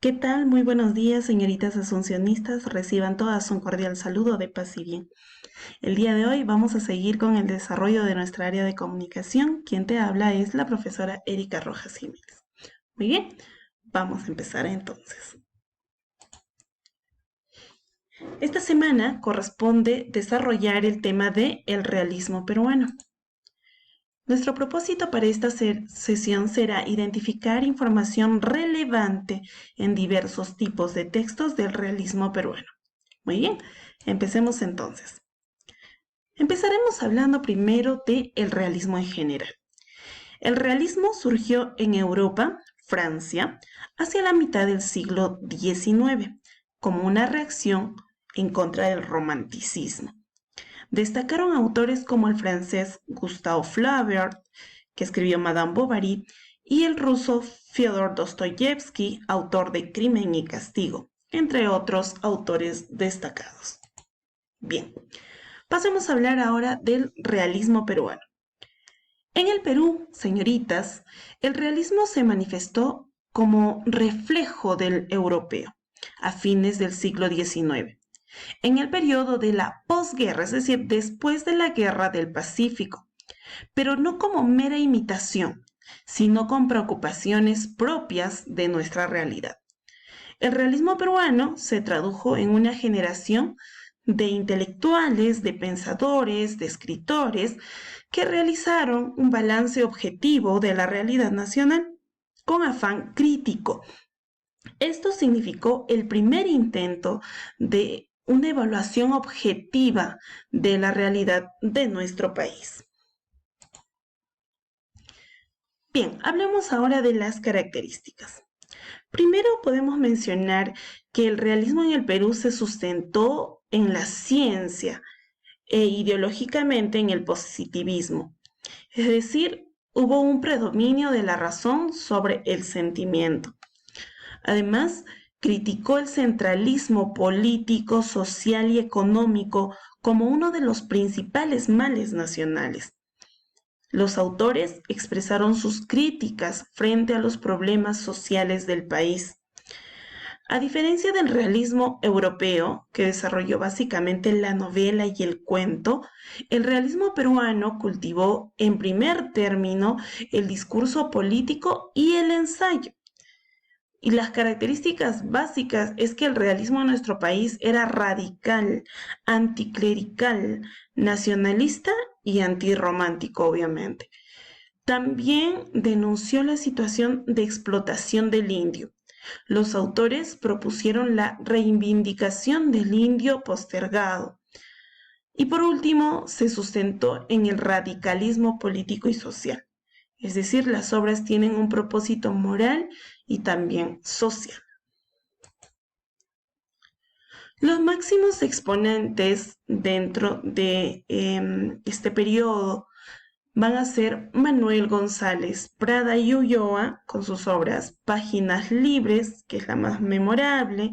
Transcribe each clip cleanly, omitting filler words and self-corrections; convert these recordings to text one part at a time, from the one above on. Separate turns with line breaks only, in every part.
¿Qué tal? Muy buenos días, señoritas asuncionistas. Reciban todas un cordial saludo de paz y bien. El día de hoy vamos a seguir con el desarrollo de nuestra área de comunicación. Quien te habla es la profesora Erika Rojas Jiménez. Muy bien, vamos a empezar entonces. Esta semana corresponde desarrollar el tema de el realismo peruano. Nuestro propósito para esta sesión será identificar información relevante en diversos tipos de textos del realismo peruano. Muy bien, empecemos entonces. Empezaremos hablando primero de el realismo en general. El realismo surgió en Europa, Francia, hacia la mitad del siglo XIX, como una reacción en contra del romanticismo. Destacaron autores como el francés Gustave Flaubert, que escribió Madame Bovary, y el ruso Fyodor Dostoyevsky, autor de Crimen y Castigo, entre otros autores destacados. Bien, pasemos a hablar ahora del realismo peruano. En el Perú, señoritas, el realismo se manifestó como reflejo del europeo a fines del siglo XIX, en el periodo de la posguerra, es decir, después de la Guerra del Pacífico, pero no como mera imitación, sino con preocupaciones propias de nuestra realidad. El realismo peruano se tradujo en una generación de intelectuales, de pensadores, de escritores, que realizaron un balance objetivo de la realidad nacional con afán crítico. Esto significó el primer intento de una evaluación objetiva de la realidad de nuestro país. Bien, hablemos ahora de las características. Primero podemos mencionar que el realismo en el Perú se sustentó en la ciencia e ideológicamente en el positivismo. Es decir, hubo un predominio de la razón sobre el sentimiento. Además, criticó el centralismo político, social y económico como uno de los principales males nacionales. Los autores expresaron sus críticas frente a los problemas sociales del país. A diferencia del realismo europeo, que desarrolló básicamente la novela y el cuento, el realismo peruano cultivó en primer término el discurso político y el ensayo. Y las características básicas es que el realismo en nuestro país era radical, anticlerical, nacionalista y antirromántico, obviamente. También denunció la situación de explotación del indio. Los autores propusieron la reivindicación del indio postergado. Y por último, se sustentó en el radicalismo político y social. Es decir, las obras tienen un propósito moral y también social. Los máximos exponentes dentro de este periodo van a ser Manuel González Prada y Ulloa con sus obras Páginas Libres, que es la más memorable,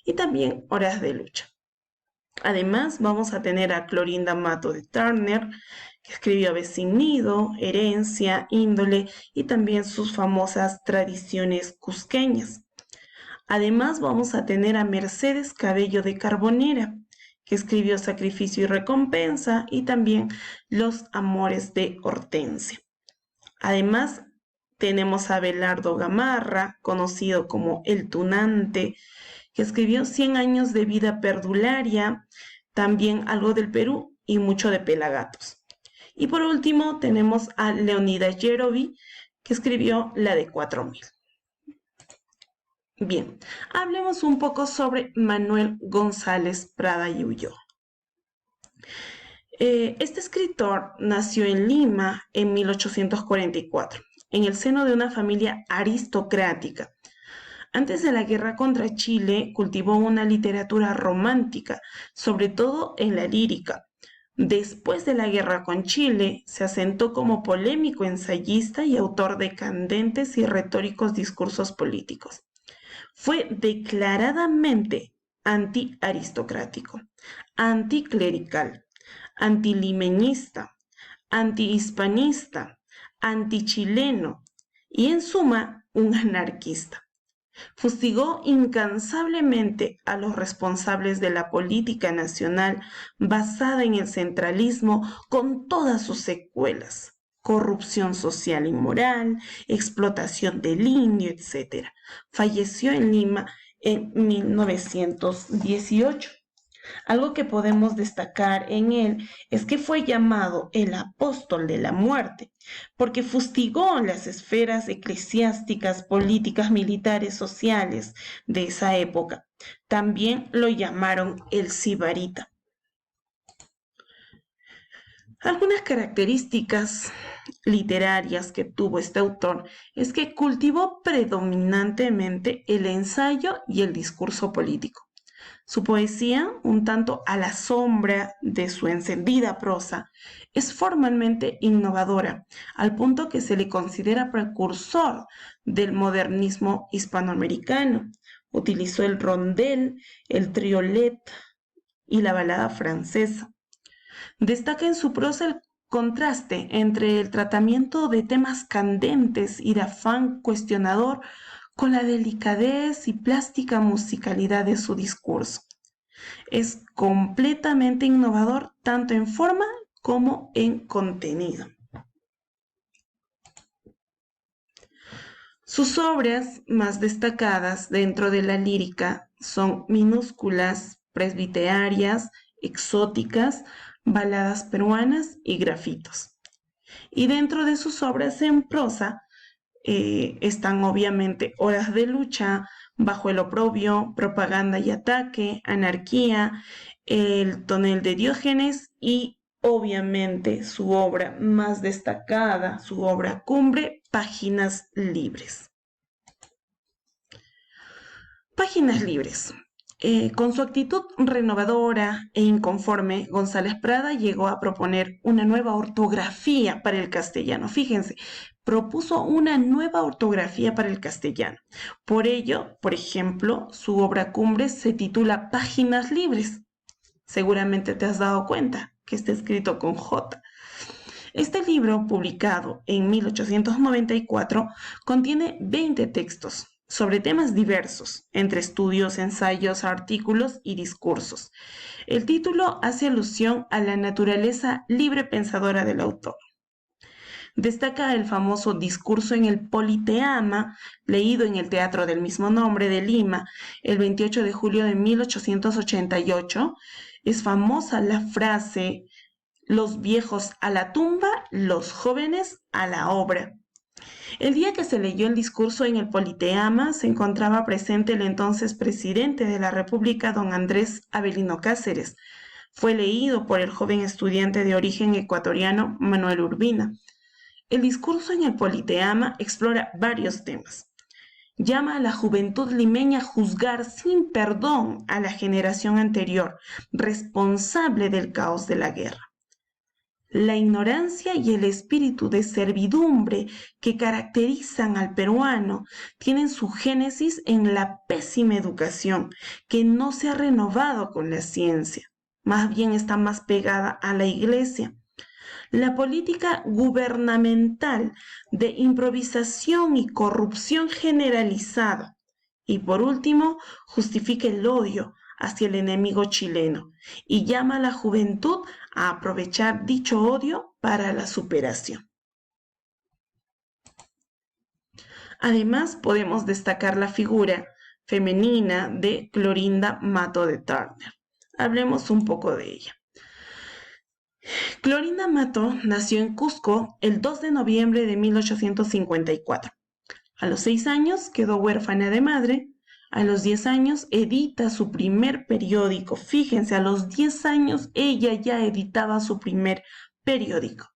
y también Horas de Lucha. Además, vamos a tener a Clorinda Mato de Turner, que escribió Ave sin Nido, Herencia, Índole y también sus famosas Tradiciones cusqueñas. Además, vamos a tener a Mercedes Cabello de Carbonera, que escribió Sacrificio y Recompensa y también Los Amores de Hortensia. Además, tenemos a Abelardo Gamarra, conocido como El Tunante, que escribió 100 años de vida perdularia, también algo del Perú y mucho de Pelagatos. Y por último tenemos a Leonidas Yerovi, que escribió la de 4000. Bien, hablemos un poco sobre Manuel González Prada y Ulloa. Este escritor nació en Lima en 1844, en el seno de una familia aristocrática. Antes de la guerra contra Chile, cultivó una literatura romántica, sobre todo en la lírica. Después de la guerra con Chile, se asentó como polémico ensayista y autor de candentes y retóricos discursos políticos. Fue declaradamente antiaristocrático, anticlerical, antilimeñista, antihispanista, antichileno y en suma un anarquista. Fustigó incansablemente a los responsables de la política nacional basada en el centralismo con todas sus secuelas: corrupción social y moral, explotación del indio, etc. Falleció en Lima en 1918. Algo que podemos destacar en él es que fue llamado el apóstol de la muerte, porque fustigó las esferas eclesiásticas, políticas, militares, sociales de esa época. También lo llamaron el sibarita. Algunas características literarias que tuvo este autor es que cultivó predominantemente el ensayo y el discurso político. Su poesía, un tanto a la sombra de su encendida prosa, es formalmente innovadora, al punto que se le considera precursor del modernismo hispanoamericano. Utilizó el rondel, el triolet y la balada francesa. Destaca en su prosa el contraste entre el tratamiento de temas candentes y de afán cuestionador con la delicadez y plástica musicalidad de su discurso. Es completamente innovador tanto en forma como en contenido. Sus obras más destacadas dentro de la lírica son minúsculas, presbiterarias, exóticas, baladas peruanas y grafitos. Y dentro de sus obras en prosa están obviamente Horas de lucha, Bajo el oprobio, Propaganda y ataque, Anarquía, El tonel de Diógenes y obviamente su obra más destacada, su obra cumbre, Páginas libres. Páginas libres. Con su actitud renovadora e inconforme, González Prada llegó a proponer una nueva ortografía para el castellano. Fíjense, propuso una nueva ortografía para el castellano. Por ello, por ejemplo, su obra cumbre se titula Páginas libres. Seguramente te has dado cuenta que está escrito con J. Este libro, publicado en 1894, contiene 20 textos sobre temas diversos, entre estudios, ensayos, artículos y discursos. El título hace alusión a la naturaleza libre pensadora del autor. Destaca el famoso discurso en el Politeama, leído en el teatro del mismo nombre de Lima, el 28 de julio de 1888. Es famosa la frase: los viejos a la tumba, los jóvenes a la obra. El día que se leyó el discurso en el Politeama se encontraba presente el entonces presidente de la República, don Andrés Avelino Cáceres. Fue leído por el joven estudiante de origen ecuatoriano Manuel Urbina. El discurso en el Politeama explora varios temas. Llama a la juventud limeña a juzgar sin perdón a la generación anterior, responsable del caos de la guerra. La ignorancia y el espíritu de servidumbre que caracterizan al peruano tienen su génesis en la pésima educación, que no se ha renovado con la ciencia, más bien está más pegada a la iglesia. La política gubernamental de improvisación y corrupción generalizada. Y por último, justifica el odio hacia el enemigo chileno y llama a la juventud a aprovechar dicho odio para la superación. Además, podemos destacar la figura femenina de Clorinda Mato de Turner. Hablemos un poco de ella. Clorinda Mato nació en Cusco el 2 de noviembre de 1854. A los 6 años quedó huérfana de madre. A los 10 años edita su primer periódico. Fíjense, a los 10 años ella ya editaba su primer periódico.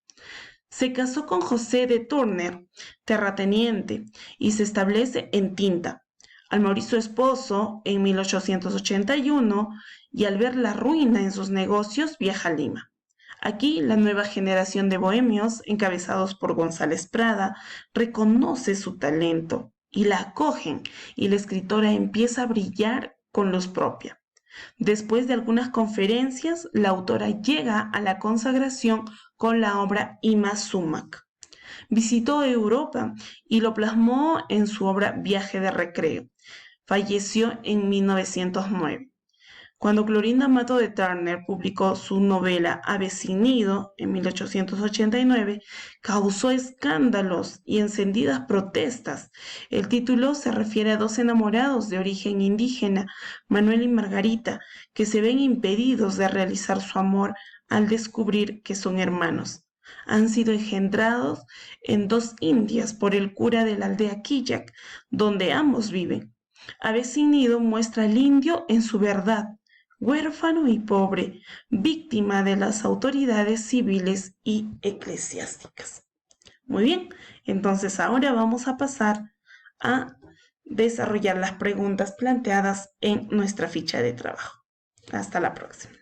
Se casó con José de Turner, terrateniente, y se establece en Tinta. Al morir su esposo en 1881 y al ver la ruina en sus negocios, viaja a Lima. Aquí la nueva generación de bohemios, encabezados por González Prada, reconoce su talento y la acogen, y la escritora empieza a brillar con luz propia. Después de algunas conferencias, la autora llega a la consagración con la obra Ima Sumac. Visitó Europa y lo plasmó en su obra Viaje de Recreo. Falleció en 1909. Cuando Clorinda Mato de Turner publicó su novela Avecinido en 1889, causó escándalos y encendidas protestas. El título se refiere a dos enamorados de origen indígena, Manuel y Margarita, que se ven impedidos de realizar su amor al descubrir que son hermanos. Han sido engendrados en dos Indias por el cura de la aldea Quillac, donde ambos viven. Avecinido muestra al indio en su verdad, huérfano y pobre, víctima de las autoridades civiles y eclesiásticas. Muy bien, entonces ahora vamos a pasar a desarrollar las preguntas planteadas en nuestra ficha de trabajo. Hasta la próxima.